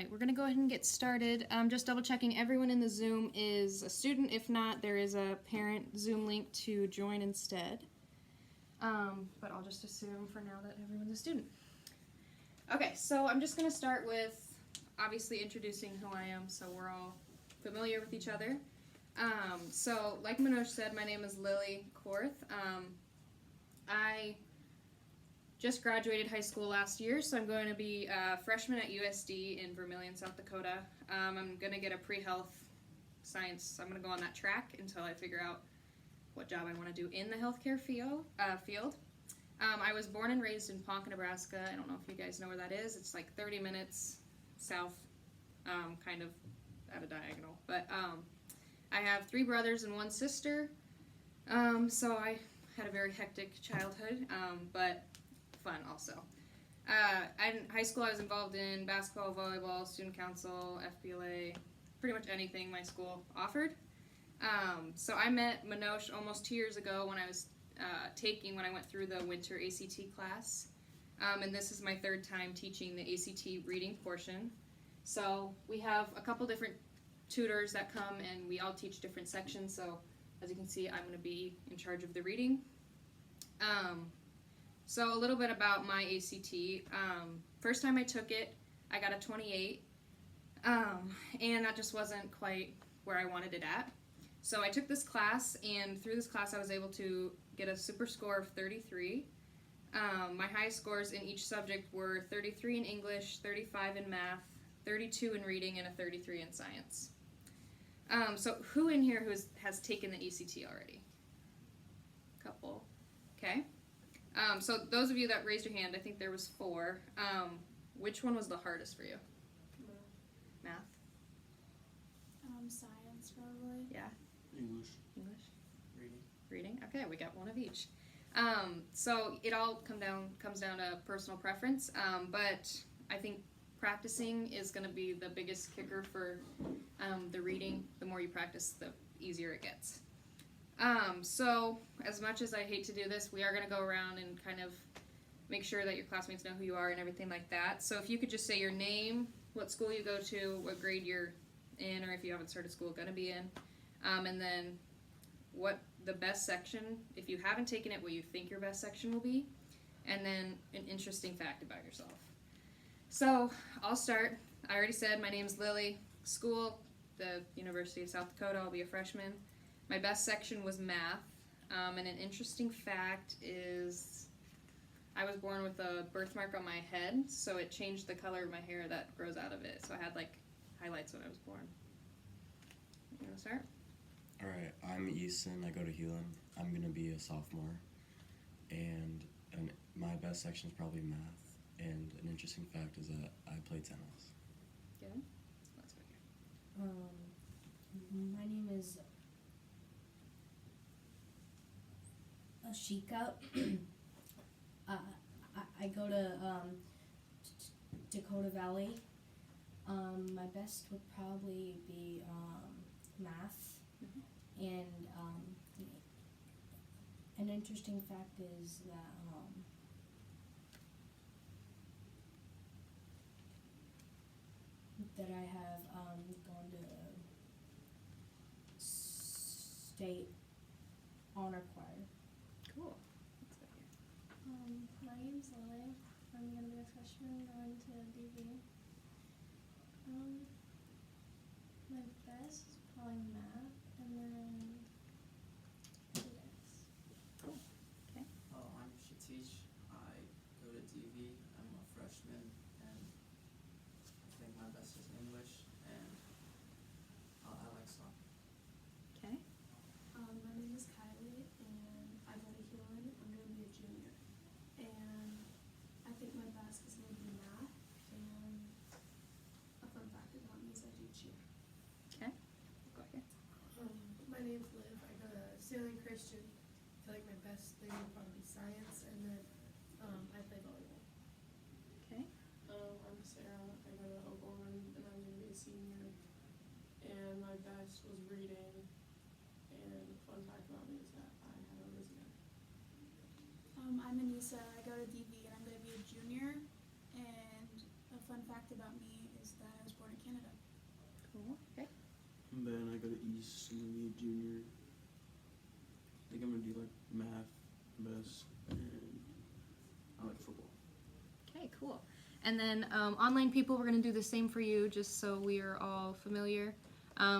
right, we're going to go ahead and get started. Just double checking everyone in the Zoom is a student. If not, there is a parent Zoom link to join instead. But I'll just assume for now that everyone's a student. Okay, so I'm just going to start with obviously introducing who I am so we're all familiar with each other. So like Manoj said, my name is Lily Korth. I just graduated high school last year, so I'm going to be a freshman at USD in Vermillion, South Dakota. I'm going to get a pre-health science. I'm going to go on that track until I figure out what job I want to do in the healthcare field. I was born and raised in Ponca, Nebraska. I don't know if you guys know where that is. It's like 30 minutes south, kind of at a diagonal. But I have 3 brothers and 1 sister, so I had a very hectic childhood, but fun also. In high school I was involved in basketball, volleyball, student council, FBLA, pretty much anything my school offered. So I met Manoj almost 2 years ago when I was when I went through the winter ACT class. And this is my 3rd time teaching the ACT reading portion. So we have a couple different tutors that come and we all teach different sections. So as you can see, I'm going to be in charge of the reading. So a little bit about my ACT. First time I took it, I got a 28, and that just wasn't quite where I wanted it at. So I took this class, and through this class I was able to get a super score of 33. My highest scores in each subject were 33 in English, 35 in math, 32 in reading, and a 33 in science. So who in here has taken the ACT already? Couple. Okay. So those of you that raised your hand, I think there was 4. Which one was the hardest for you? Math. Science probably. Yeah. English. Reading. Okay, we got one of each. So it all comes down to personal preference, but I think practicing is going to be the biggest kicker for the reading. The more you practice, the easier it gets. So as much as I hate to do this, we are going to go around and kind of make sure that your classmates know who you are and everything like that. So if you could just say your name, what school you go to, what grade you're in, or if you haven't started school, going to be in, and then what the best section, if you haven't taken it, what you think your best section will be, and then an interesting fact about yourself. So I'll start. I already said my name's Lily. School, the University of South Dakota. I'll be a freshman. My best section was math, and an interesting fact is I was born with a birthmark on my head, so it changed the color of my hair that grows out of it. So I had like highlights when I was born. You want to start? Alright, I'm Easton. I go to Hewlin. I'm going to be a sophomore. And my best section is probably math. And an interesting fact is that I play tennis. Good. Let's go here. My name is Ashika. I go to Dakota Valley. My best would probably be math. And an interesting fact is that I have gone to state honor choir. Cool. Let's go here. My name's Lily. I'm gonna be a freshman going to DV. My best is probably math, and then physics. Cool. Okay. I'm Shatish. I go to DV. I'm a freshman, and I think my best is English, and I like soccer. Okay. My name is Kylie, and I go to Hewlin. I'm gonna be a junior, and I think my best is gonna be math. And a fun fact about me is I do cheer. Okay. Go here. My name's Liv. I go to Salem Christian. I feel like my best thing would probably be science, and then I play volleyball. Okay. I'm Sarah. I go to Oberlin, and I'm going to be a senior. And my best was reading. And a fun fact about me is that I have a Rosie. I'm Anissa. I go to DV, and I'm gonna be a junior. And a fun fact about me is that I was born I'm Ben. I go to East. I'm gonna be a junior. I think I'm gonna do like math best, and I like football. Okay, cool. And then online people, we're going to do the same for you, just so we are all familiar.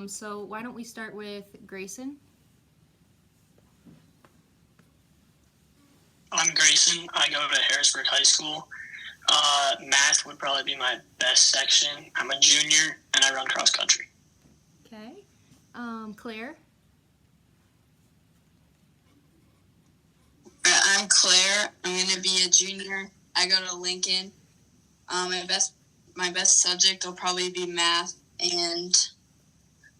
So why don't we start with Grayson? I'm Grayson. I go to Harrisburg High School. Math would probably be my best section. I'm a junior, and I run cross country. Okay. Claire? I'm Claire. I'm gonna be a junior. I go to Lincoln. My best subject will probably be math, and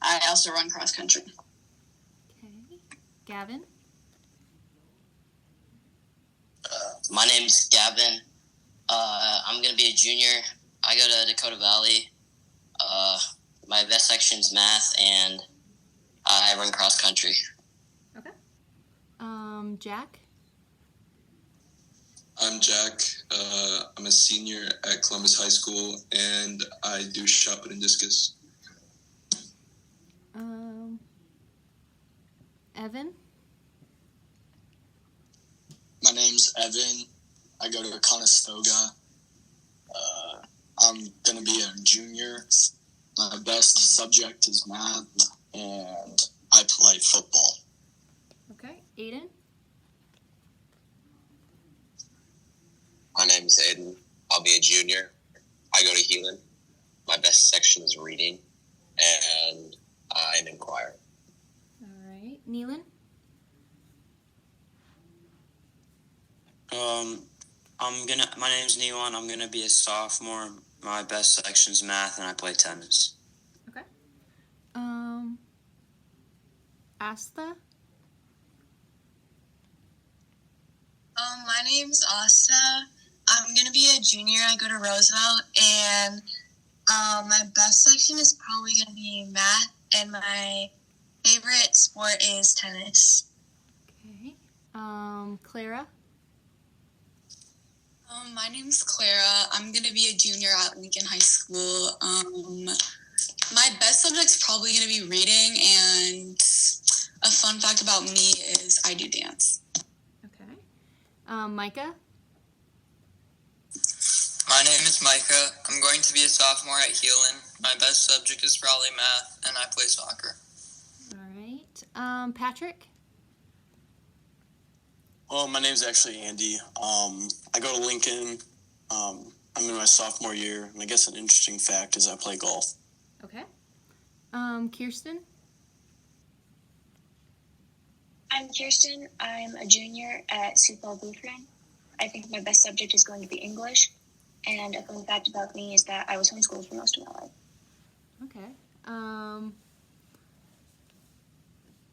I also run cross country. Okay. Gavin? My name's Gavin. I'm going to be a junior. I go to Dakota Valley. My best section's math, and I run cross country. Okay. Jack? I'm Jack. I'm a senior at Columbus High School, and I do shot put and discus. Evan? My name's Evan. I go to Conestoga. I'm going to be a junior. My best subject is math, and I play football. Okay. Aiden? My name's Aiden. I'll be a junior. I go to Heelan. My best section is reading, and I'm in choir. All right. Neelan? My name's Neelan. I'm gonna be a sophomore. My best section's math, and I play tennis. Okay. Asta? My name's Asta. I'm gonna be a junior. I go to Roosevelt, and my best section is probably gonna be math, and my favorite sport is tennis. Okay. Clara? My name's Clara. I'm going to be a junior at Lincoln High School. My best subject's probably going to be reading, and a fun fact about me is I do dance. Okay. Micah? My name is Micah. I'm going to be a sophomore at Heelan. My best subject is probably math, and I play soccer. All right. Patrick? Well, my name's actually Andy. I go to Lincoln. I'm in my sophomore year, and I guess an interesting fact is I play golf. Okay. Kirsten? I'm Kirsten. I'm a junior at Sioux Falls Lutheran. I think my best subject is going to be English. And a fun fact about me is that I was homeschooled for most of my life. Okay.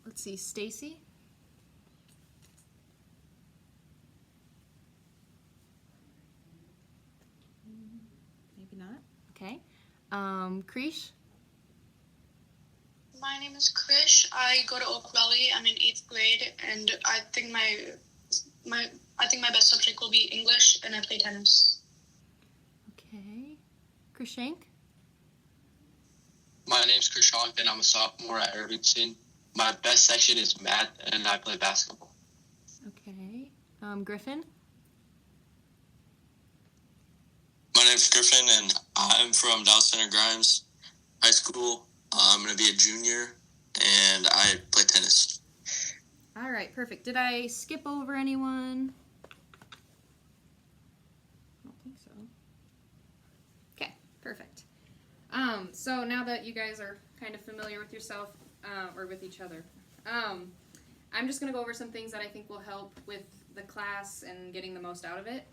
Let's see. Stacy? Maybe not. Okay. Krish? My name is Krish. I go to Oak Valley. I'm in 8th grade, and I think my best subject will be English, and I play tennis. Okay. Krishank? My name's Krishank, and I'm a sophomore at Irvington. My best section is math, and I play basketball. Okay. Griffin? My name's Griffin, and I'm from Dow Center Grimes High School. I'm going to be a junior, and I play tennis. All right, perfect. Did I skip over anyone? I don't think so. Okay, perfect. So now that you guys are kind of familiar with yourself, or with each other, I'm just going to go over some things that I think will help with the class and getting the most out of it.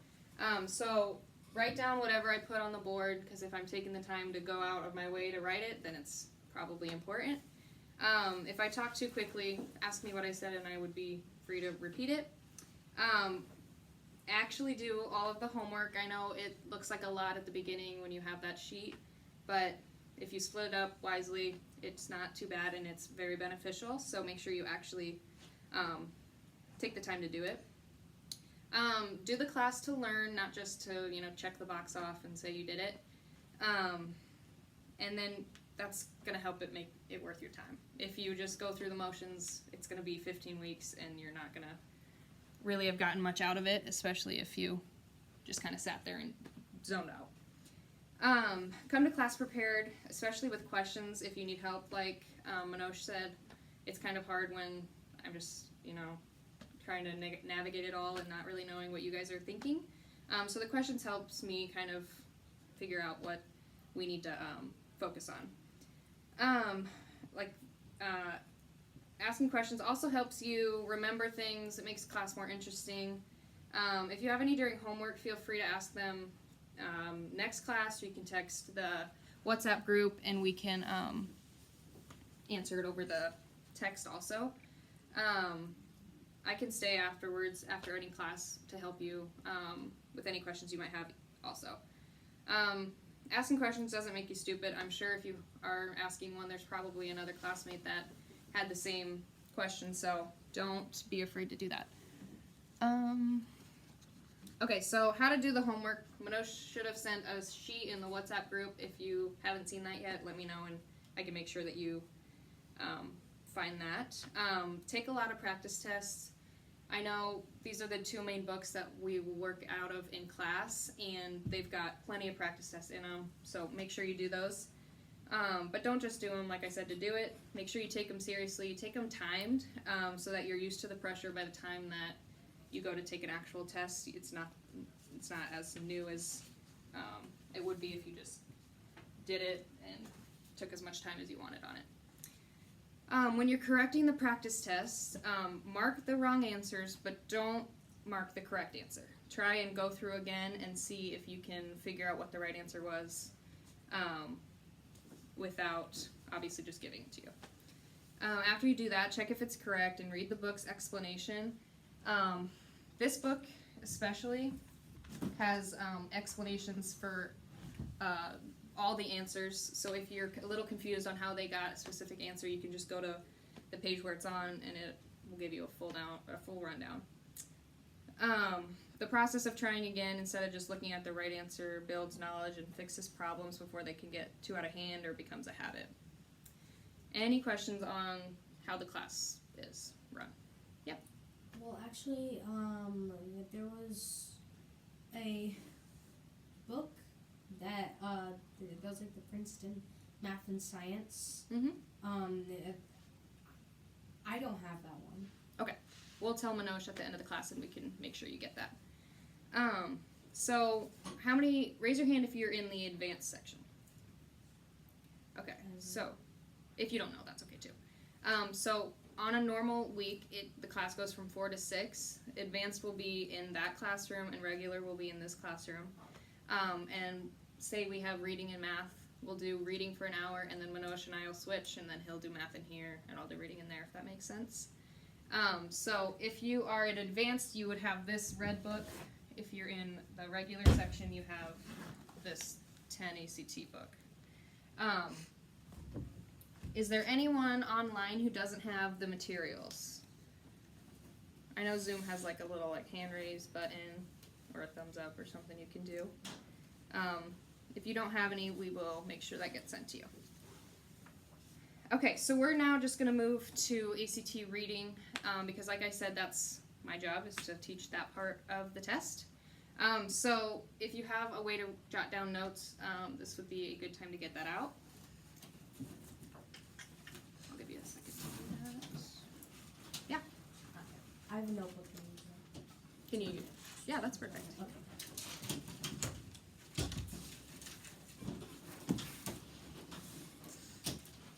So write down whatever I put on the board, because if I'm taking the time to go out of my way to write it, then it's probably important. If I talk too quickly, ask me what I said and I would be free to repeat it. Actually do all of the homework. I know it looks like a lot at the beginning when you have that sheet, but if you split it up wisely, it's not too bad and it's very beneficial. So make sure you actually take the time to do it. Do the class to learn, not just to check the box off and say you did it. And then that's gonna help it make it worth your time. If you just go through the motions, it's gonna be 15 weeks and you're not gonna really have gotten much out of it, especially if you just kind of sat there and zoned out. Come to class prepared, especially with questions if you need help. Like Manoj said, it's kind of hard when I'm just, trying to navigate it all and not really knowing what you guys are thinking. So the questions helps me kind of figure out what we need to focus on. Asking questions also helps you remember things. It makes class more interesting. If you have any during homework, feel free to ask them next class, or you can text the WhatsApp group and we can answer it over the text also. I can stay afterwards, after any class, to help you with any questions you might have also. Asking questions doesn't make you stupid. I'm sure if you are asking one, there's probably another classmate that had the same question, so don't be afraid to do that. Okay, so how to do the homework. Manoj should have sent a sheet in the WhatsApp group. If you haven't seen that yet, let me know and I can make sure that you find that. Take a lot of practice tests. I know these are the two main books that we work out of in class, and they've got plenty of practice tests in them, so make sure you do those. But don't just do them, like I said, to do it. Make sure you take them seriously. Take them timed so that you're used to the pressure by the time that you go to take an actual test. It's not as new as it would be if you just did it and took as much time as you wanted on it. When you're correcting the practice tests, mark the wrong answers, but don't mark the correct answer. Try and go through again and see if you can figure out what the right answer was without obviously just giving it to you. After you do that, check if it's correct and read the book's explanation. This book especially has explanations for all the answers, so if you're a little confused on how they got a specific answer, you can just go to the page where it's on and it will give you a full rundown. The process of trying again instead of just looking at the right answer builds knowledge and fixes problems before they can get too out of hand or becomes a habit. Any questions on how the class is run? Yep. Well, actually, there was a book that does like the Princeton Math and Science. Mm-hmm. I don't have that one. Okay. We'll tell Manoj at the end of the class and we can make sure you get that. So how many, raise your hand if you're in the advanced section. Okay, so if you don't know, that's okay too. So on a normal week, the class goes from 4 to 6. Advanced will be in that classroom and regular will be in this classroom. And say we have reading and math, we'll do reading for an hour and then Manoj and I will switch and then he'll do math in here and I'll do reading in there, if that makes sense. So if you are in advanced, you would have this red book. If you're in the regular section, you have this 10 ACT book. Is there anyone online who doesn't have the materials? I know Zoom has like a little hand raise button or a thumbs up or something you can do. If you don't have any, we will make sure that gets sent to you. Okay, so we're now just going to move to ACT reading because like I said, that's my job is to teach that part of the test. So if you have a way to jot down notes, this would be a good time to get that out. I'll give you a second to do that. Yeah. I have a notebook. Can you? Yeah, that's perfect. Okay.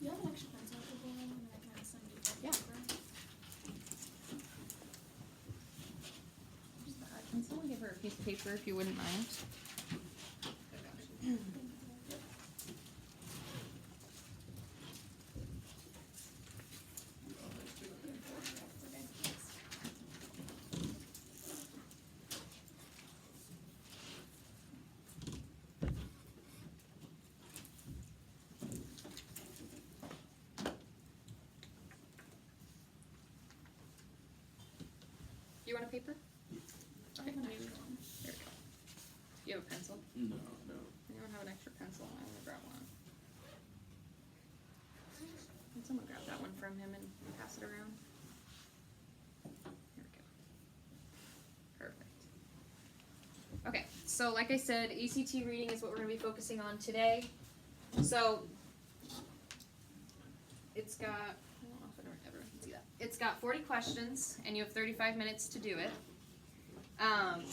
You have an extra pencil for one, and I can send you that Yeah. paper. Just the pencil. Give her a piece of paper if you wouldn't mind. You want a paper? Okay. There we go. Do you have a pencil? No. Anyone have an extra pencil? I want to grab one. from him and pass it around. Here we go. Perfect. Okay, so like I said, ACT reading is what we're going to be focusing on today. So it's got, I don't know if everyone can see that. It's got 40 questions, and you have 35 minutes to do it.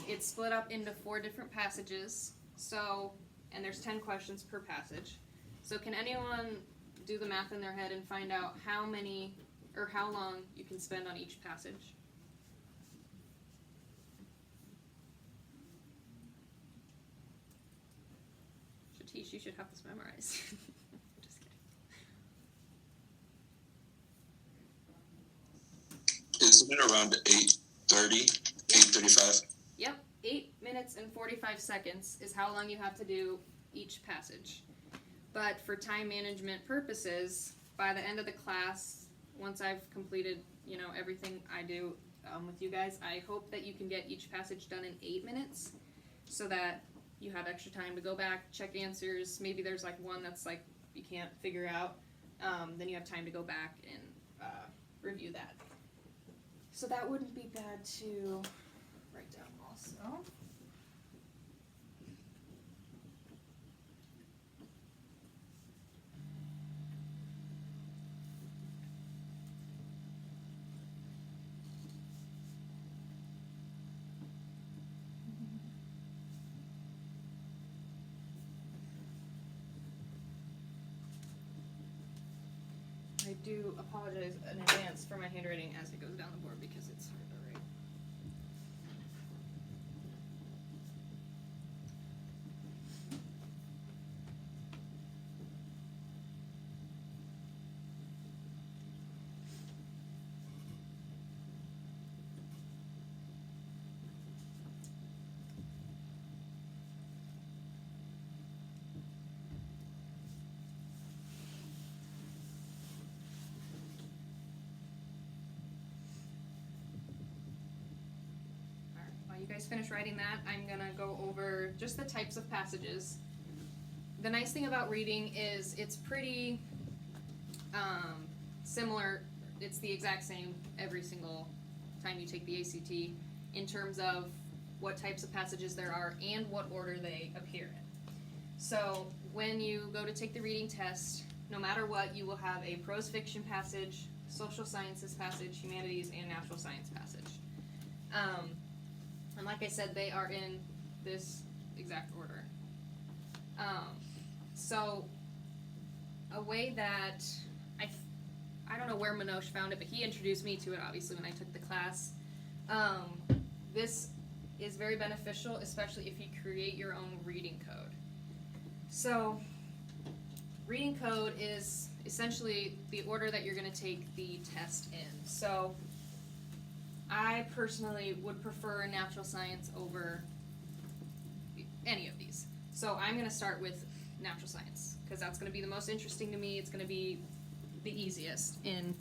It's split up into 4 different passages. So, and there's 10 questions per passage. So can anyone do the math in their head and find out how many or how long you can spend on each passage? Shatish, you should have this memorized. Just kidding. Isn't it around 8:30, 8:35? Yep, 8 minutes and 45 seconds is how long you have to do each passage. But for time management purposes, by the end of the class, once I've completed, everything I do with you guys, I hope that you can get each passage done in 8 minutes so that you have extra time to go back, check answers. Maybe there's like one that's like you can't figure out. Then you have time to go back and review that. So that wouldn't be bad to write down also. I do apologize in advance for my handwriting as it goes down the board because it's hard to write. You guys finish writing that, I'm gonna go over just the types of passages. The nice thing about reading is it's pretty similar. It's the exact same every single time you take the ACT in terms of what types of passages there are and what order they appear in. So when you go to take the reading test, no matter what, you will have a prose fiction passage, social sciences passage, humanities, and natural science passage. And like I said, they are in this exact order. So a way that I don't know where Manoj found it, but he introduced me to it obviously when I took the class. This is very beneficial, especially if you create your own reading code. So reading code is essentially the order that you're going to take the test in. So I personally would prefer natural science over any of these. So I'm going to start with natural science because that's going to be the most interesting to me. It's going to be the easiest in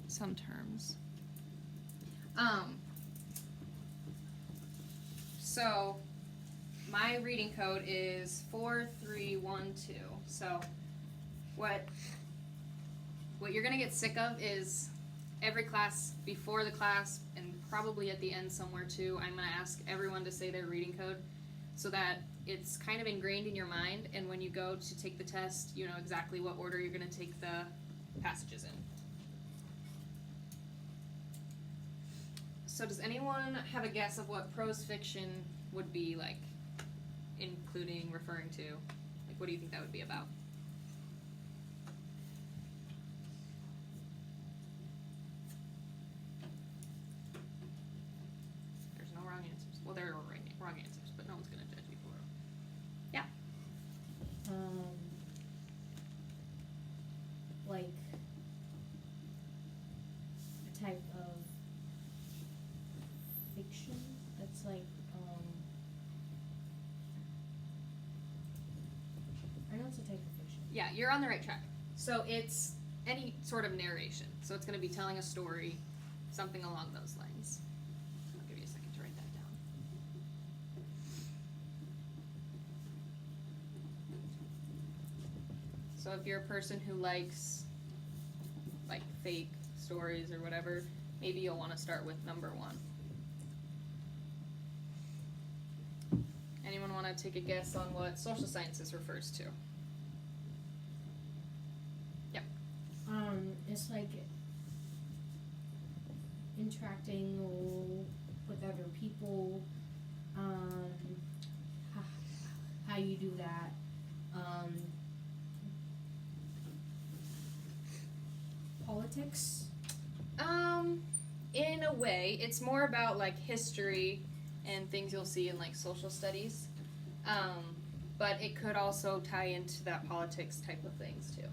some terms. So my reading code is 4312. So what you're going to get sick of is every class, before the class, and probably at the end somewhere too, I'm going to ask everyone to say their reading code so that it's kind of ingrained in your mind, and when you go to take the test, you know exactly what order you're going to take the passages in. So does anyone have a guess of what prose fiction would be like, including, referring to? Like, what do you think that would be about? Wrong answers. Well, there are wrong answers, but no one's gonna judge you for it. Yeah. Like a type of fiction that's like I know it's a type of fiction. Yeah, you're on the right track. So it's any sort of narration. So it's gonna be telling a story, something along those lines. I'll give you a second to write that down. So if you're a person who likes like fake stories or whatever, maybe you'll want to start with number 1. Anyone want to take a guess on what social sciences refers to? Yep. It's like interacting with other people, how you do that, politics. In a way, it's more about like history and things you'll see in like social studies, but it could also tie into that politics type of things too.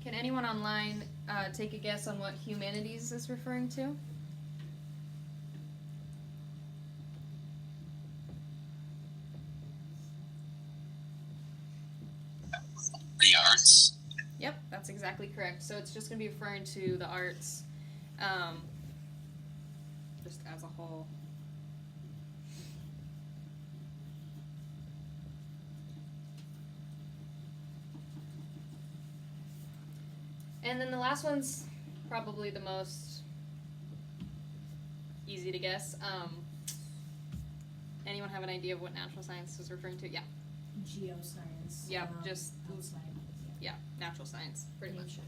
Can anyone online take a guess on what humanities is referring to? The arts. Yep, that's exactly correct. So it's just going to be referring to the arts, just as a whole. And then the last one's probably the most easy to guess. Anyone have an idea of what natural science is referring to? Yeah. Geoscience. Yeah, just outside. yeah, natural science, pretty much.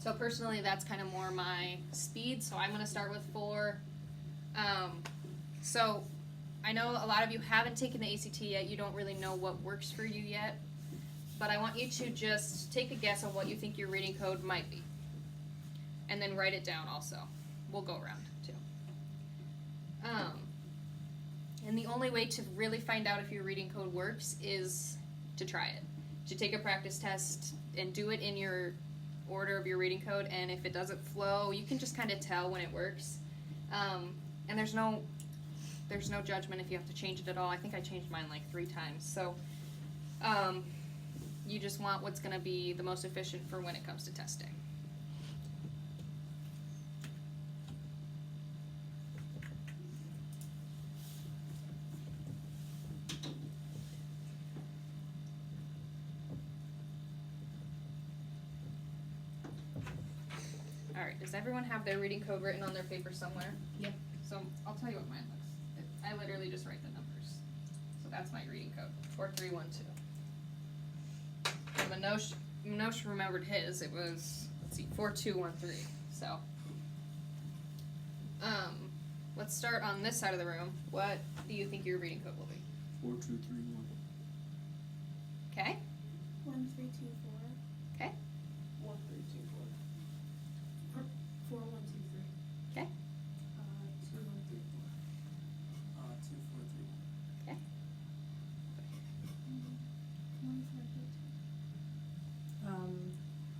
So personally, that's kind of more my speed. So I'm going to start with 4. So I know a lot of you haven't taken the ACT yet. You don't really know what works for you yet. But I want you to just take a guess on what you think your reading code might be. And then write it down also. We'll go around too. And the only way to really find out if your reading code works is to try it. To take a practice test and do it in your order of your reading code, and if it doesn't flow, you can just kind of tell when it works. And there's no judgment if you have to change it at all. I think I changed mine like 3 times. So you just want what's going to be the most efficient for when it comes to testing. Alright, does everyone have their reading code written on their paper somewhere? Yep. So I'll tell you what mine looks. I literally just write the numbers. So that's my reading code, 4312. And Minosh remembered his. It was, let's see, 4213. So, let's start on this side of the room. What do you think your reading code will be? 4231. Okay. 1324. Okay. 1324. 4123. Okay. 2134. 243. Okay.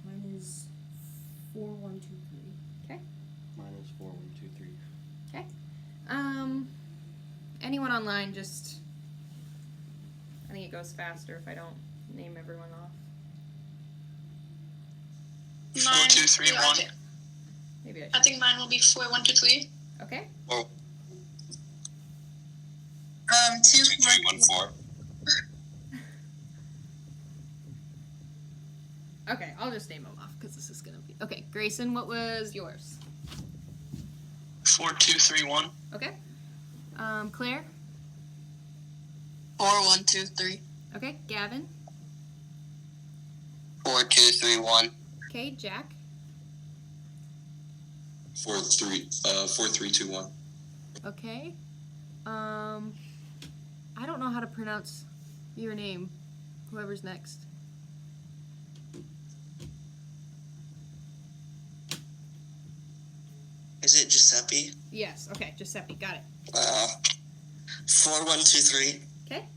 Mine is 4123. Okay. Mine is 4123. Okay. Anyone online, just, I think it goes faster if I don't name everyone off. Mine, 4231. Maybe I think mine will be 4123. Okay. 2314. Okay, I'll just name them off because this is gonna be okay. Grayson, what was yours? 4231. Okay. Claire. 4123. Okay. Gavin. 4231. Okay. Jack. 4321. Okay. I don't know how to pronounce your name. Whoever's next. Is it Giuseppe? Yes. Okay. Giuseppe. Got it. 4123. Okay.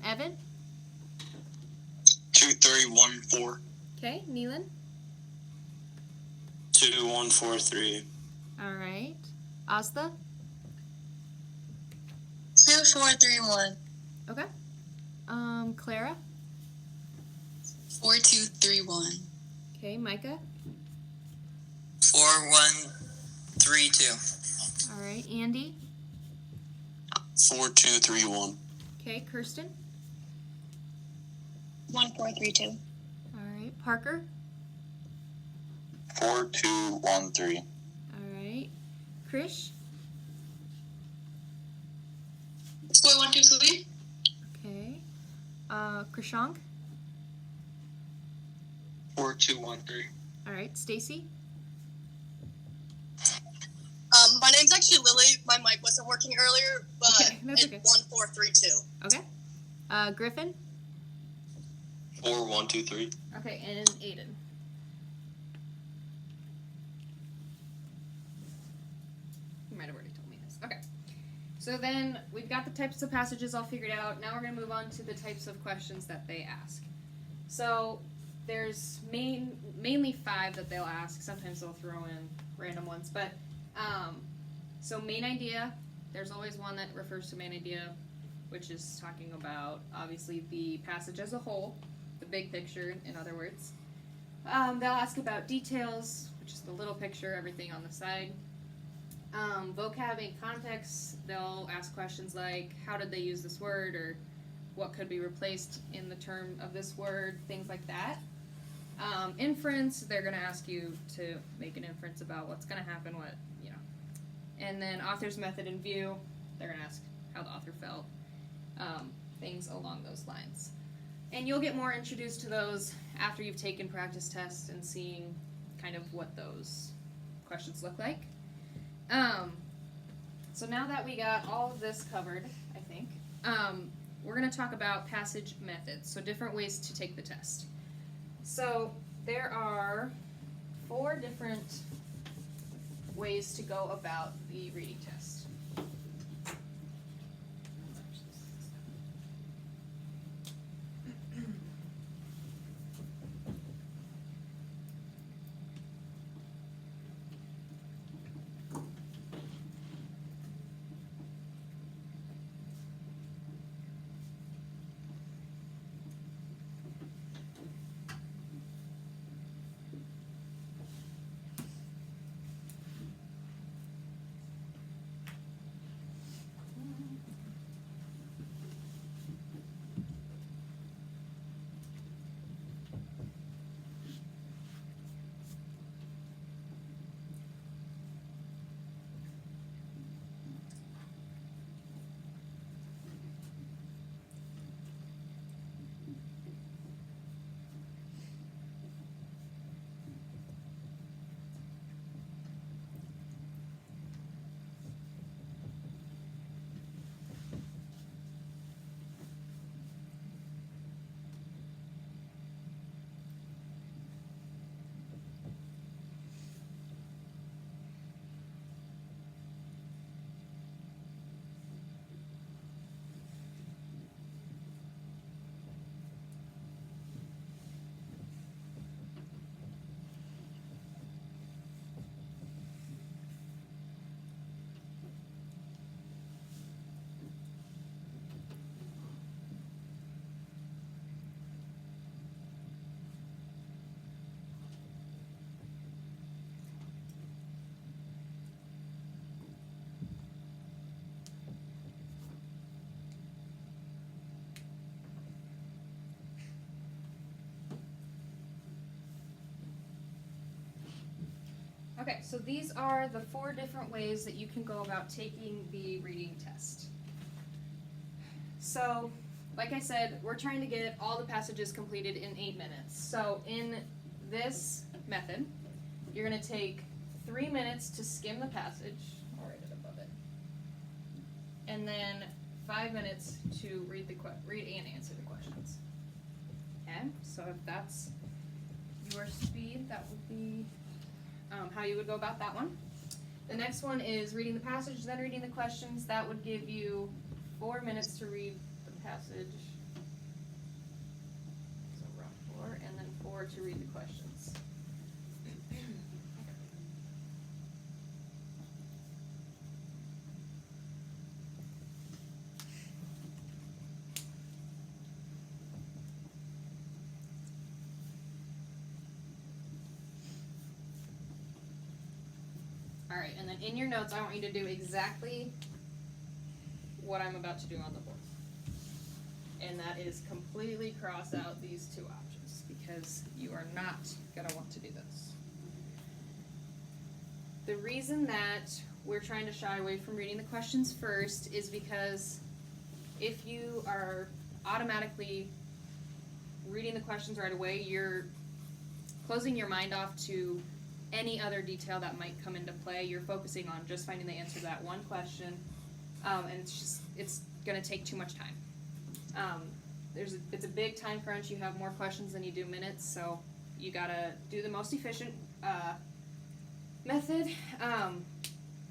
Evan. 2314. Okay. Neelan. 2143. All right. Asta. 2431. Okay. Clara. 4231. Okay. Micah. 4132. All right, Andy. 4231. Okay, Kirsten. 1432. All right, Parker. 4213. All right, Krish. 4123. Okay, Krishank. 4213. All right, Stacy. My name's actually Lily. My mic wasn't working earlier, but Okay, that's it's okay. 1432. Okay. Griffin. 4123. Okay, and Aiden. You might have already told me this. Okay. So then we've got the types of passages all figured out. Now we're going to move on to the types of questions that they ask. So there's mainly 5 that they'll ask. Sometimes they'll throw in random ones. But so main idea, there's always one that refers to main idea, which is talking about obviously the passage as a whole, the big picture, in other words. They'll ask about details, which is the little picture, everything on the side. Vocab and context, they'll ask questions like, how did they use this word, or what could be replaced in the term of this word, things like that. Inference, they're going to ask you to make an inference about what's going to happen, and then author's method and view, they're going to ask how the author felt, things along those lines. And you'll get more introduced to those after you've taken practice tests and seeing kind of what those questions look like. So now that we got all of this covered, I think, we're going to talk about passage methods, so different ways to take the test. So there are 4 different ways to go about the reading test. Okay, so these are the 4 different ways that you can go about taking the reading test. So, like I said, we're trying to get all the passages completed in 8 minutes. So in this method, you're going to take 3 minutes to skim the passage, I'll write it above it, and then 5 minutes to read and answer the questions. Okay, so if that's your speed, that would be how you would go about that one. The next one is reading the passage, then reading the questions. That would give you 4 minutes to read the passage. So round 4, and then 4 to read the questions. Alright, and then in your notes, I want you to do exactly what I'm about to do on the board. And that is completely cross out these two options, because you are not going to want to do this. The reason that we're trying to shy away from reading the questions first is because if you are automatically reading the questions right away, you're closing your mind off to any other detail that might come into play. You're focusing on just finding the answer to that one question, and it's going to take too much time. It's a big time crunch. You have more questions than you do minutes, so you gotta do the most efficient method.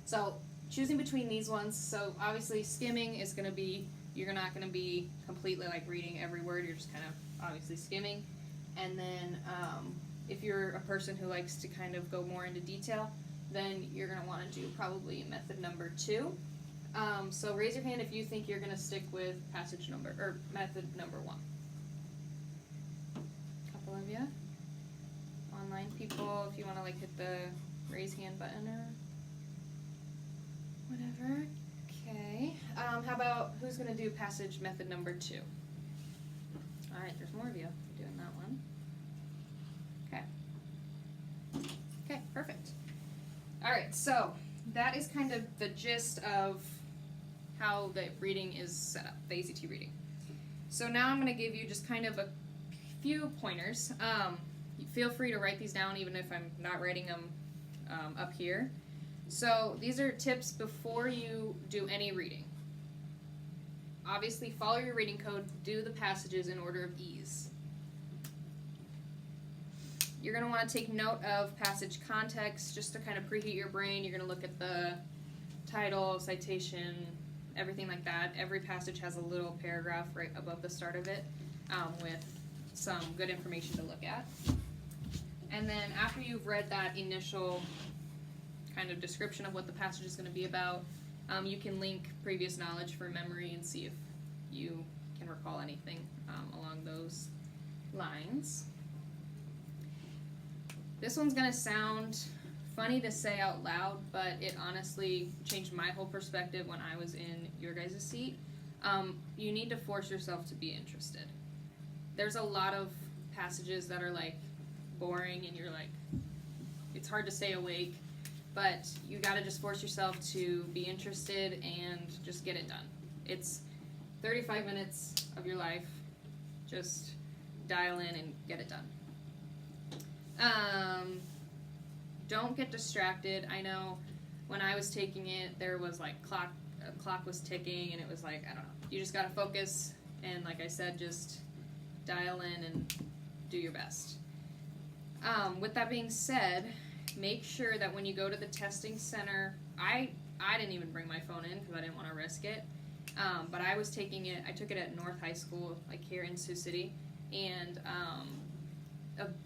So choosing between these ones. So obviously skimming is gonna be, you're not gonna be completely like reading every word. You're just kind of obviously skimming. And then if you're a person who likes to kind of go more into detail, then you're gonna want to do probably method number 2. So raise your hand if you think you're gonna stick with method number 1. Couple of you. Online people, if you wanna like hit the raise hand button or whatever. Okay. How about who's gonna do passage method number 2? Alright, there's more of you doing that one. Okay. Okay, perfect. Alright, so that is kind of the gist of how the reading is set up, the ACT reading. So now I'm going to give you just kind of a few pointers. Feel free to write these down even if I'm not writing them up here. So these are tips before you do any reading. Obviously follow your reading code, do the passages in order of ease. You're going to want to take note of passage context just to kind of preheat your brain. You're going to look at the title, citation, everything like that. Every passage has a little paragraph right above the start of it with some good information to look at. And then after you've read that initial kind of description of what the passage is going to be about, you can link previous knowledge for memory and see if you can recall anything along those lines. This one's going to sound funny to say out loud, but it honestly changed my whole perspective when I was in your guys' seat. You need to force yourself to be interested. There's a lot of passages that are like boring and you're like, it's hard to stay awake, but you gotta just force yourself to be interested and just get it done. It's 35 minutes of your life. Just dial in and get it done. Don't get distracted. I know when I was taking it, there was like a clock was ticking, and it was like, I don't know. You just gotta focus, and like I said, just dial in and do your best. With that being said, make sure that when you go to the testing center, I didn't even bring my phone in because I didn't want to risk it. But I took it at North High School, like here in Sioux City, and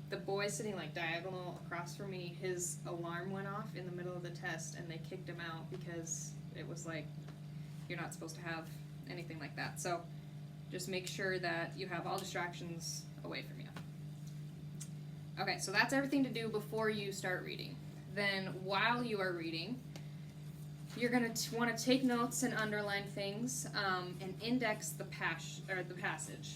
the boy sitting like diagonal across from me, his alarm went off in the middle of the test and they kicked him out because it was like, you're not supposed to have anything like that. So just make sure that you have all distractions away from you. Okay, so that's everything to do before you start reading. Then while you are reading, you're going to want to take notes and underline things and index the passage.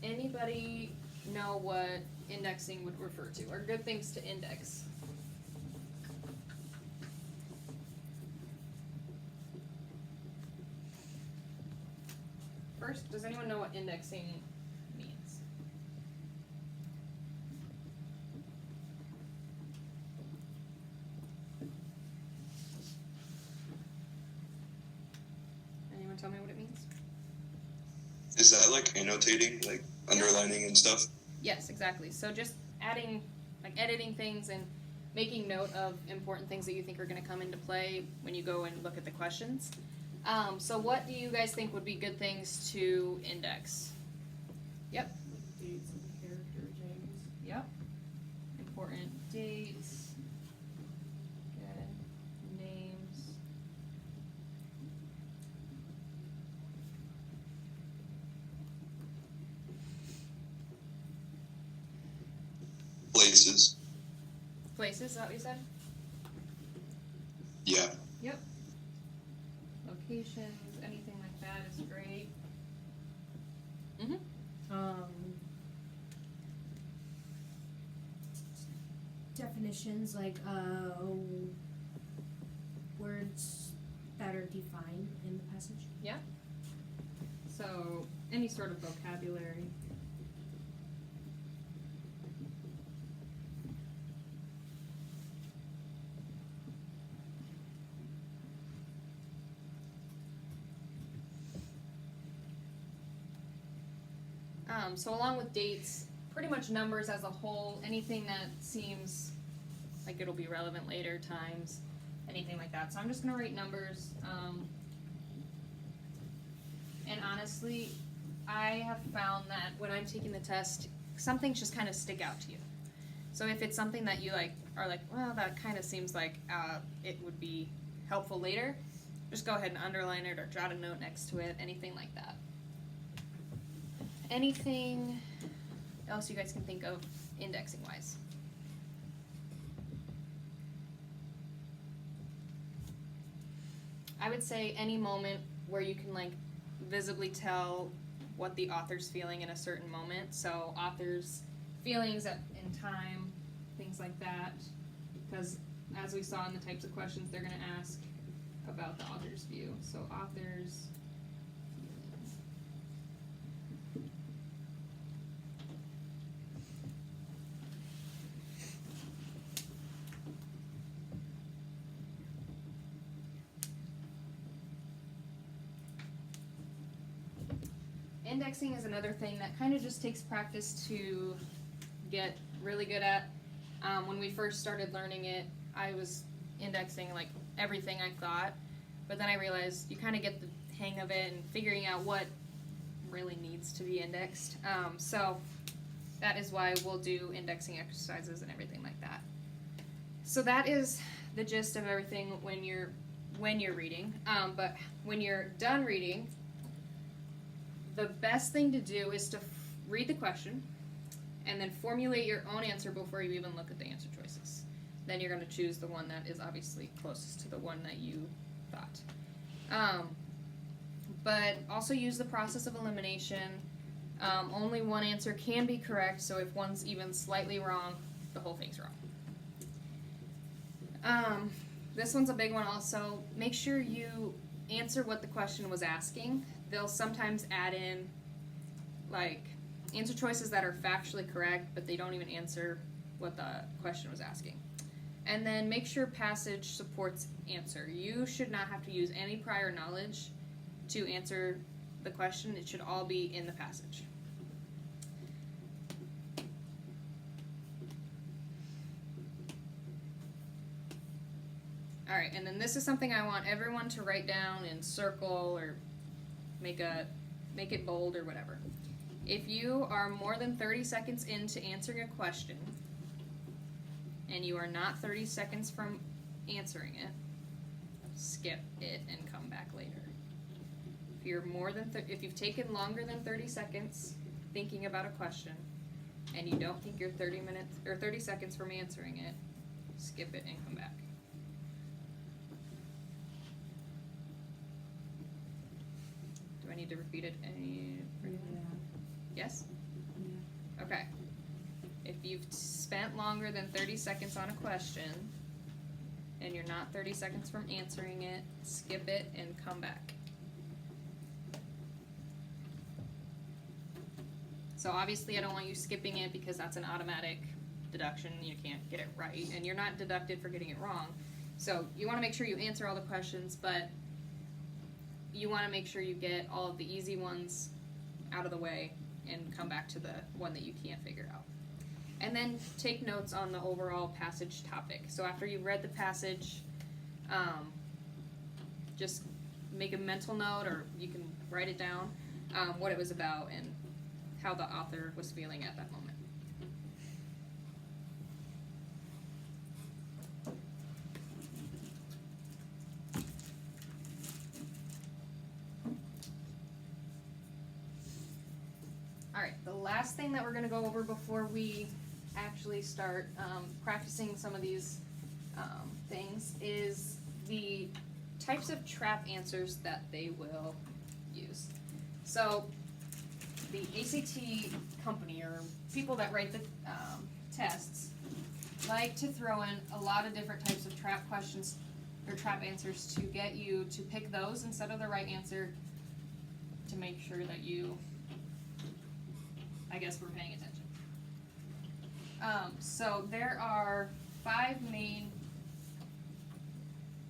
Anybody know what indexing would refer to, or good things to index? First, does anyone know what indexing means? Anyone tell me what it means? Is that like annotating, like underlining and stuff? Yes, exactly. So just adding, like editing things and making note of important things that you think are going to come into play when you go and look at the questions. So what do you guys think would be good things to index? Yep. Dates and character names. Yep. Important dates. Good. Names. Places. Places, is that what you said? Yeah. Yep. Locations, anything like that is great. Definitions like words that are defined in the passage. Yeah. So any sort of vocabulary. So along with dates, pretty much numbers as a whole, anything that seems like it'll be relevant later, times, anything like that. So I'm just gonna rate numbers. And honestly, I have found that when I'm taking the test, some things just kind of stick out to you. So if it's something that you are like, well, that kind of seems like it would be helpful later, just go ahead and underline it or jot a note next to it, anything like that. Anything else you guys can think of indexing wise? I would say any moment where you can visibly tell what the author's feeling in a certain moment. So author's feelings in time, things like that. Because as we saw in the types of questions they're going to ask about the author's view. So author's indexing is another thing that kind of just takes practice to get really good at. When we first started learning it, I was indexing everything I thought, but then I realized you kind of get the hang of it and figuring out what really needs to be indexed. So that is why we'll do indexing exercises and everything like that. So that is the gist of everything when you're reading. But when you're done reading, the best thing to do is to read the question and then formulate your own answer before you even look at the answer choices. Then you're going to choose the one that is obviously closest to the one that you thought. But also use the process of elimination. Only one answer can be correct, so if one's even slightly wrong, the whole thing's wrong. This one's a big one also. Make sure you answer what the question was asking. They'll sometimes add in answer choices that are factually correct, but they don't even answer what the question was asking. And then make sure passage supports answer. You should not have to use any prior knowledge to answer the question. It should all be in the passage. Alright, and then this is something I want everyone to write down and circle or make it bold or whatever. If you are more than 30 seconds into answering a question and you are not 30 seconds from answering it, skip it and come back later. If you're if you've taken longer than 30 seconds thinking about a question and you don't think you're 30 seconds from answering it, skip it and come back. Do I need to repeat it Yes? Yeah. Okay. If you've spent longer than 30 seconds on a question and you're not 30 seconds from answering it, skip it and come back. So obviously I don't want you skipping it because that's an automatic deduction. You can't get it right, and you're not deducted for getting it wrong. So you want to make sure you answer all the questions, but you want to make sure you get all of the easy ones out of the way and come back to the one that you can't figure out. And then take notes on the overall passage topic. So after you've read the passage, just make a mental note, or you can write it down, what it was about and how the author was feeling at that moment. Alright, the last thing that we're going to go over before we actually start practicing some of these things is the types of trap answers that they will use. So the ACT company, or people that write the tests, like to throw in a lot of different types of trap questions or trap answers to get you to pick those instead of the right answer, to make sure that you, I guess, were paying attention. So there are 5 main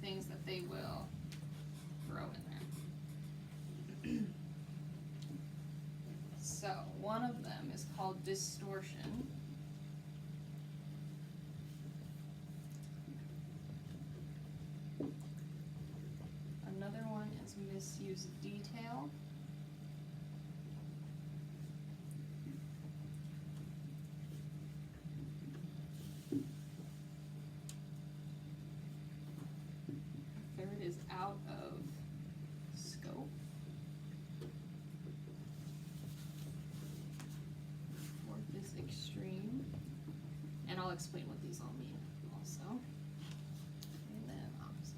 things that they will throw in there. So one of them is called distortion. Another one is misuse detail. Third is out of scope. Fourth is extreme. And I'll explain what these all mean also. And then opposite.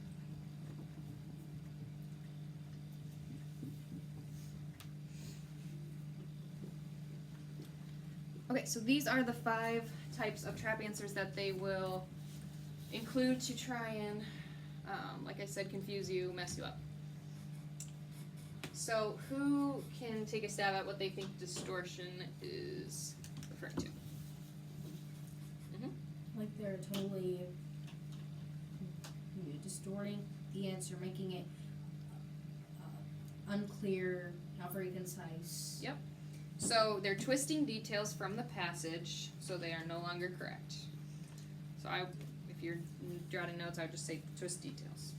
Okay, so these are the 5 types of trap answers that they will include to try and, like I said, confuse you, mess you up. So who can take a stab at what they think distortion is referring to? Like they're totally distorting the answer, making it unclear, not very concise. Yep. So they're twisting details from the passage, so they are no longer correct. So if you're jotting notes, I would just say twist details.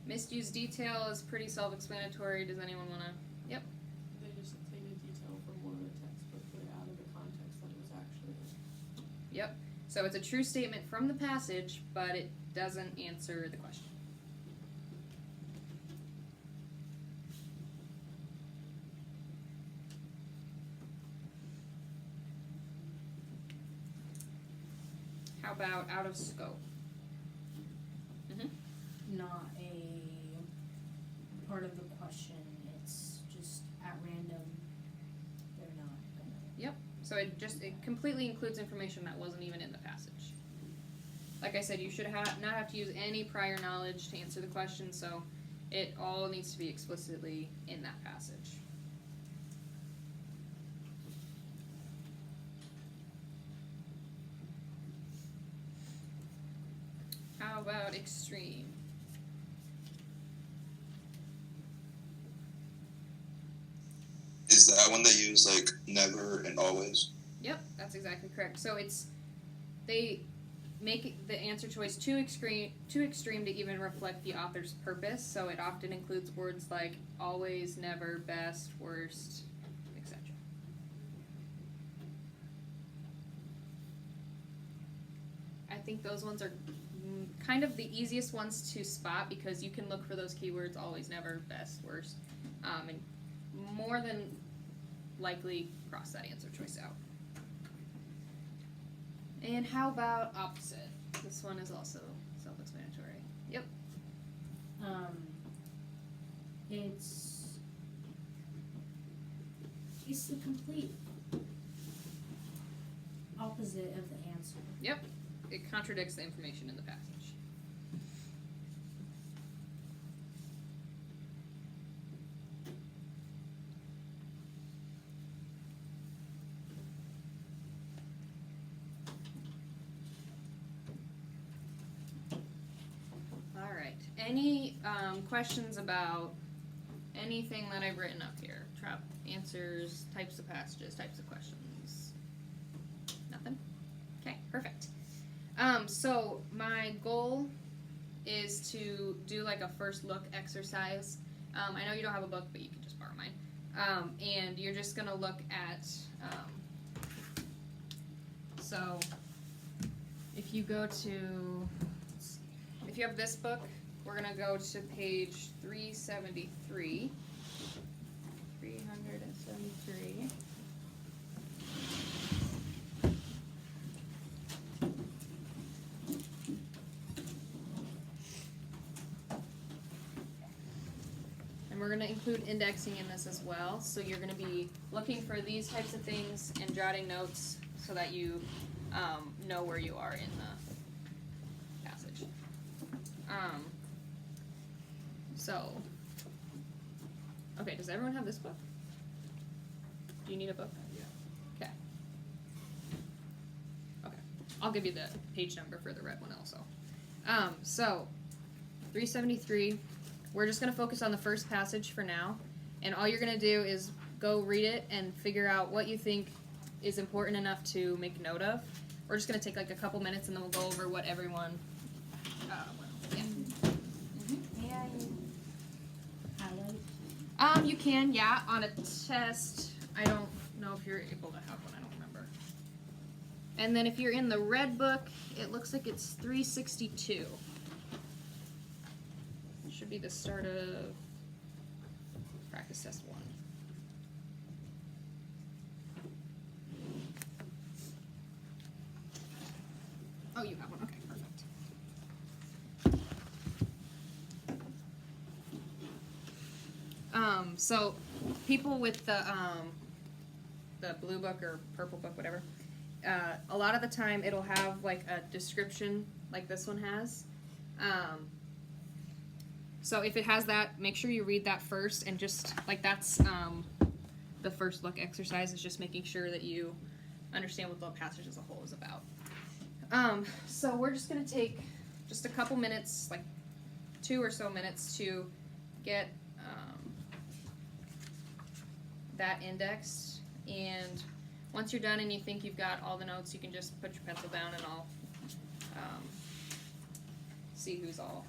Misused detail is pretty self-explanatory. Does anyone want to? Yep. They just take a detail from one of the texts but put it out of the context that it was actually in. Yep. So it's a true statement from the passage, but it doesn't answer the question. How about out of scope? Not a part of the question. It's just at random. They're not gonna. Yep. So it completely includes information that wasn't even in the passage. Like I said, you should not have to use any prior knowledge to answer the question, so it all needs to be explicitly in that passage. How about extreme? Is that one they use like never and always? Yep, that's exactly correct. So they make the answer choice too extreme to even reflect the author's purpose. So it often includes words like always, never, best, worst, etc. I think those ones are kind of the easiest ones to spot because you can look for those keywords always, never, best, worst, and more than likely cross that answer choice out. And how about opposite? This one is also self-explanatory. Yep. It's the complete opposite of the answer. Yep. It contradicts the information in the passage. Any questions about anything that I've written up here? Trap answers, types of passages, types of questions? Nothing? Okay, perfect. So my goal is to do like a first look exercise. I know you don't have a book, but you can just borrow mine. And you're just going to look at, so if you go to, if you have this book, we're going to go to page 373. 373. going to include indexing in this as well. So you're going to be looking for these types of things and jotting notes so that you know where you are in the passage. So, okay, does everyone have this book? Do you need a book? Yeah. Okay. Okay. I'll give you the page number for the red one also. So, 373, we're just going to focus on the first passage for now. And all you're going to do is go read it and figure out what you think is important enough to make note of. We're just going to take like a couple minutes and then we'll go over what everyone yeah. May I highlight? You can, yeah, on a test. I don't know if you're able to have one, I don't remember. And then if you're in the red book, it looks like it's 362. It should be the start of practice test 1. Oh, you have one, okay, perfect. So people with the blue book or purple book, whatever, a lot of the time it'll have like a description like this one has. So if it has that, make sure you read that first and just like that's the first look exercise is just making sure that you understand what the passage as a whole is about. So we're just gonna take just a couple minutes, like 2 or so minutes to get that indexed, and once you're done and you think you've got all the notes, you can just put your pencil down and I'll see who's all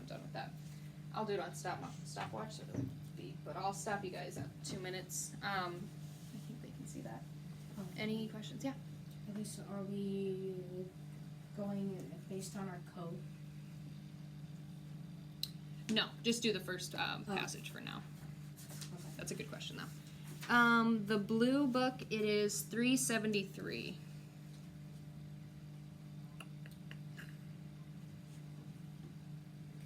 done with that. I'll do it on stopwatch so it doesn't beep, but I'll stop you guys at 2 minutes. I think they can see that. Any questions? Yeah. Okay, so are we going based on our code? No, just do the first passage for now. Okay. That's a good question, though. The blue book, it is 373.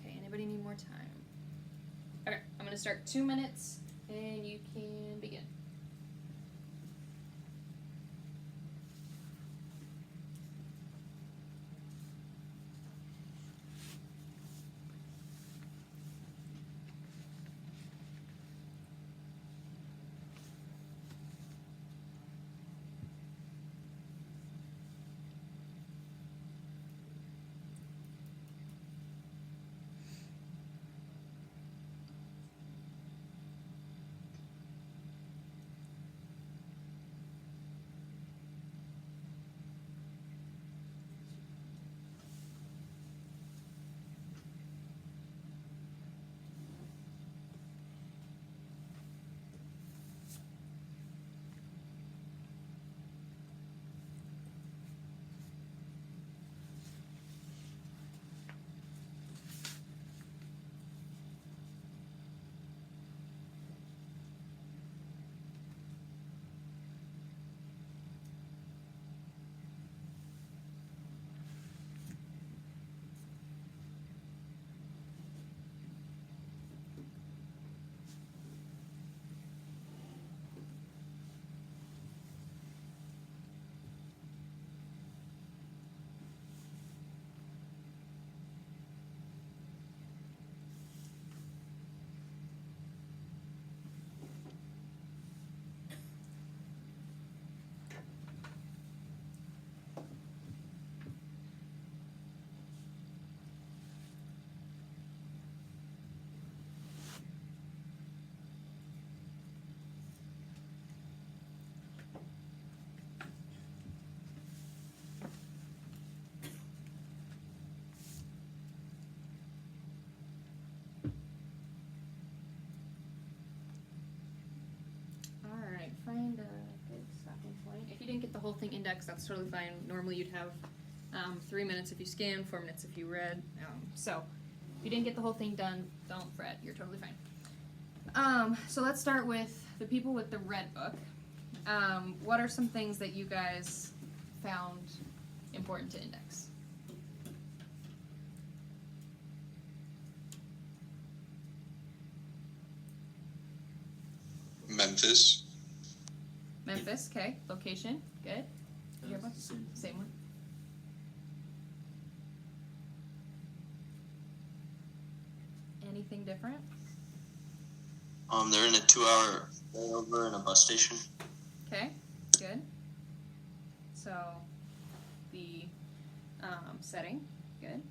Okay, anybody need more time? Okay, I'm going to start 2 minutes, and you can begin. Find a good stopping point. If you didn't get the whole thing indexed, that's totally fine. Normally you'd have 3 minutes if you scan, 4 minutes if you read. So if you didn't get the whole thing done, don't fret. You're totally fine. So let's start with the people with the red book. What are some things that you guys found important to index? Memphis. Memphis, okay. Location, good. You have one? Same one. Anything different? They're in a 2-hour layover in a bus station. Okay, good. So, the setting, good.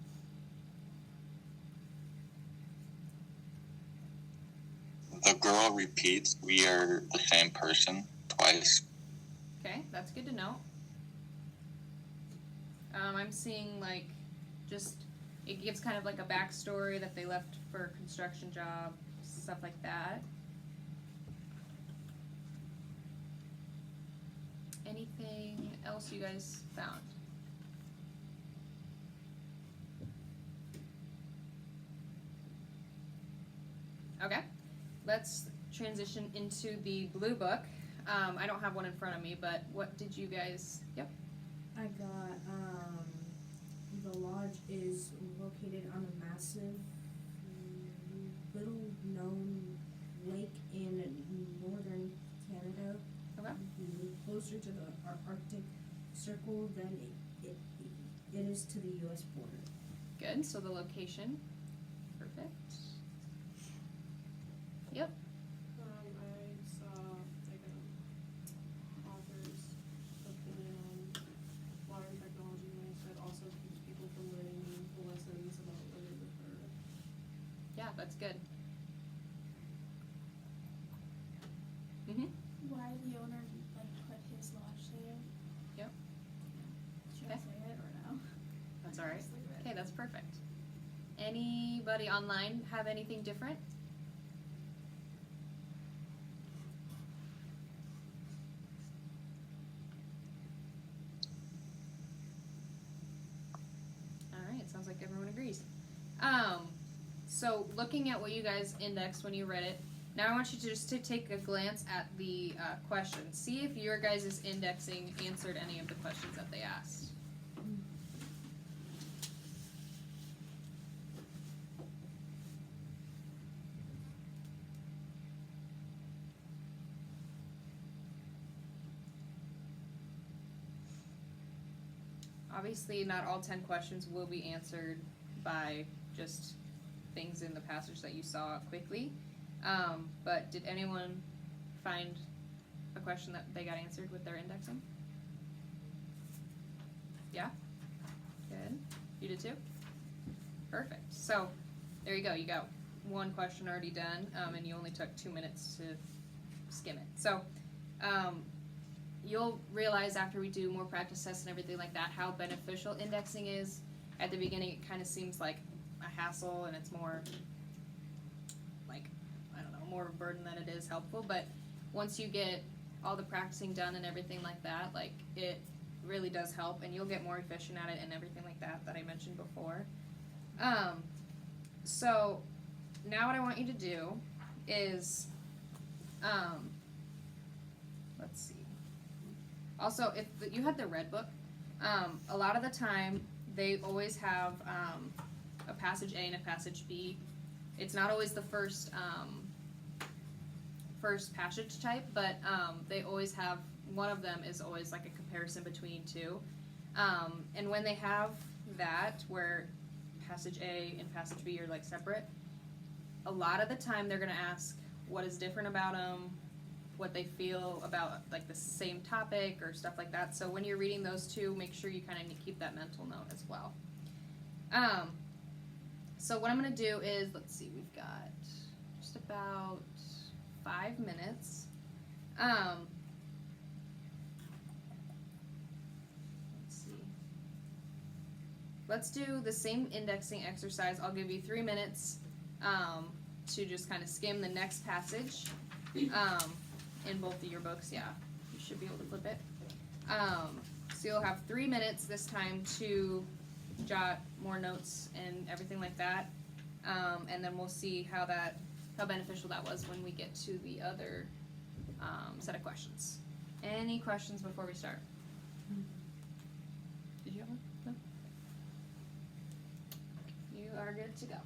The girl repeats, "We are the same person," twice. Okay, that's good to know. I'm seeing like just it gives kind of like a backstory that they left for a construction job, stuff like that. Anything else you guys found? Okay, let's transition into the blue book. I don't have one in front of me, but what did you guys? Yep. I got the lodge is located on a massive, little known lake in northern Canada. Okay. Closer to the Arctic Circle than it is to the U.S. border. Good. So the location, perfect. Yep. I saw like an author's opinion on modern technology, and he said also keeps people from learning meaningful lessons about living with Earth. Yeah, that's good. Mhm. Why the owner like put his lodge there? Yep. Should Okay. I say it or no? That's all right. Just leave it. Okay, that's perfect. Anybody online have anything different? All right, sounds like everyone agrees. So looking at what you guys indexed when you read it, now I want you to just to take a glance at the questions. See if your guys' indexing answered any of the questions that they asked. Obviously, not all 10 questions will be answered by just things in the passage that you saw quickly. But did anyone find a question that they got answered with their indexing? Yeah? Good. You did too? Perfect. So, there you go. You got one question already done, and you only took 2 minutes to skim it. So, you'll realize after we do more practice tests and everything like that how beneficial indexing is. At the beginning, it kind of seems like a hassle and it's more like, I don't know, more of a burden than it is helpful. But once you get all the practicing done and everything like that, like it really does help and you'll get more efficient at it and everything like that I mentioned before. So now what I want you to do is, let's see. Also, if you had the red book, a lot of the time they always have a passage A and a passage B. It's not always the first passage type, but they always have, one of them is always like a comparison between two. And when they have that, where passage A and passage B are like separate, a lot of the time they're going to ask what is different about them, what they feel about like the same topic or stuff like that. So when you're reading those two, make sure you kind of keep that mental note as well. So what I'm going to do is, let's see, we've got just about 5 minutes. Let's see. Let's do the same indexing exercise. I'll give you 3 minutes to just kind of skim the next passage. In both of your books, yeah, you should be able to flip it. So you'll have 3 minutes this time to jot more notes and everything like that, and then we'll see how beneficial that was when we get to the other set of questions. Any questions before we start? Did you have one? No? You are good to go.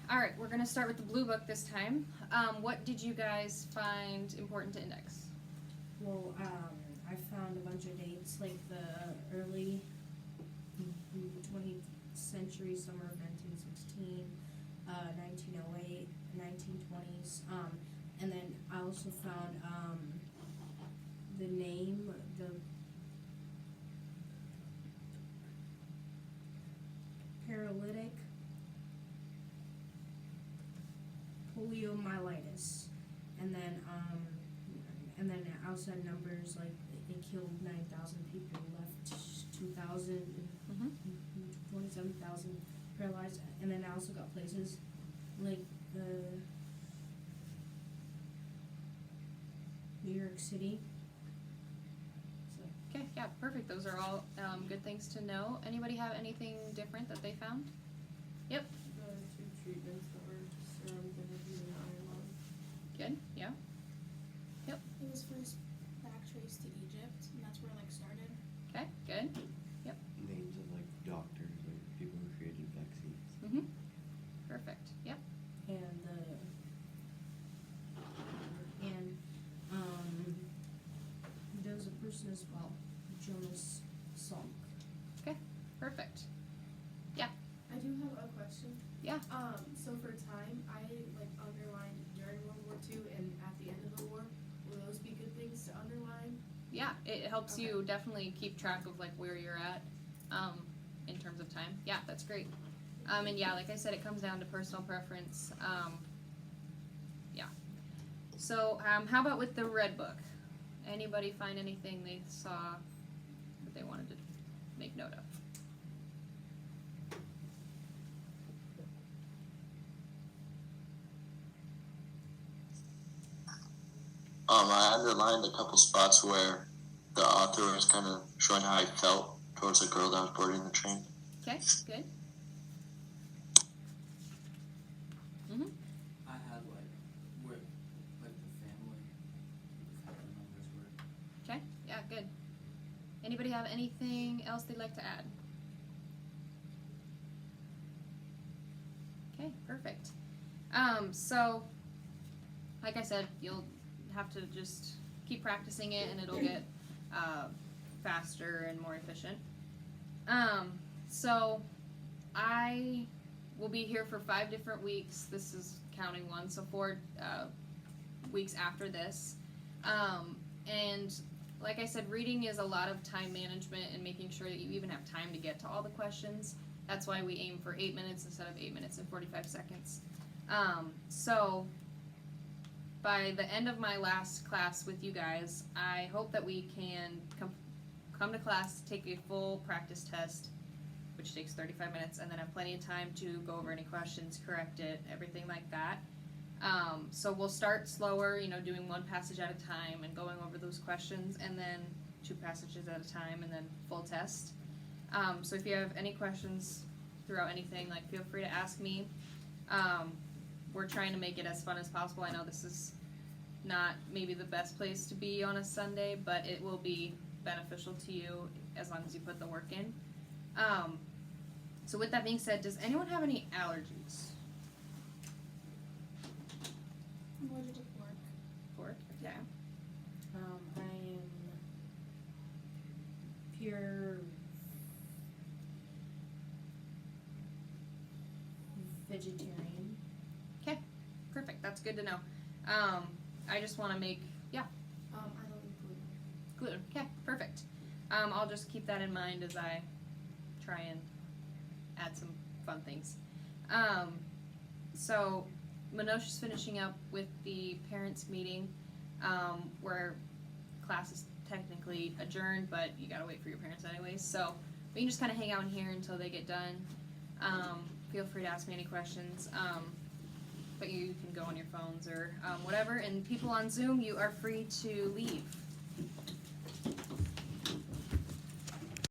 Alright, we're going to start with the blue book this time. What did you guys find important to index? Well, I found a bunch of dates, like the early 20th century, summer of 1916, 1908, 1920s, and then I also found the name, the paralytic poliomyelitis, and then I also had numbers like it killed 9,000 people, left 2,000, 27,000 paralyzed, and then I also got places like New York City. Okay, yeah, perfect. Those are all good things to know. Anybody have anything different that they found? Yep. The 2 treatments that were serum therapy and iron lung. Good, yeah. Yep. It was first back traced to Egypt, and that's where it started. Okay, good. Yep. Names of doctors or people who created vaccines. Mm-hmm. Perfect. Yep. And there's a person as well, Jonas Salk. Okay, perfect. Yeah. I do have a question. Yeah. So for time, I underlined during World War II and at the end of the war. Will those be good things to underline? Yeah, it helps you definitely keep track of where you're at in terms of time. Yeah, that's great. And yeah, like I said, it comes down to personal preference. Yeah. So how about with the red book? Anybody find anything they saw that they wanted to make note of? I underlined a couple spots where the author was kind of showing how he felt towards a girl that was boarding the train. Okay, good. Mhm. I had where the family, how the numbers were. Okay, yeah, good. Anybody have anything else they'd like to add? Okay, perfect. So, like I said, you'll have to just keep practicing it and it'll get faster and more efficient. So, I will be here for 5 different weeks. This is counting one, so 4 weeks after this. And like I said, reading is a lot of time management and making sure that you even have time to get to all the questions. That's why we aim for 8 minutes instead of 8 minutes and 45 seconds. So by the end of my last class with you guys, I hope that we can come to class, take a full practice test, which takes 35 minutes, and then have plenty of time to go over any questions, correct it, everything like that. So we'll start slower, doing one passage at a time and going over those questions, and then 2 passages at a time, and then full test. So if you have any questions throughout anything, feel free to ask me. We're trying to make it as fun as possible. I know this is not maybe the best place to be on a Sunday, but it will be beneficial to you as long as you put the work in. So with that being said, does anyone have any allergies? I'm allergic to pork. Pork? Okay. I am pure vegetarian. Okay, perfect. That's good to know. I just want to make, I don't eat gluten. gluten. Okay, perfect. I'll just keep that in mind as I try and add some fun things. So Manoj is finishing up with the parents meeting, where class is technically adjourned, but you gotta wait for your parents anyways. So we can just kind of hang out in here until they get done. Feel free to ask me any questions. But you can go on your phones or whatever. And people on Zoom, you are free to leave.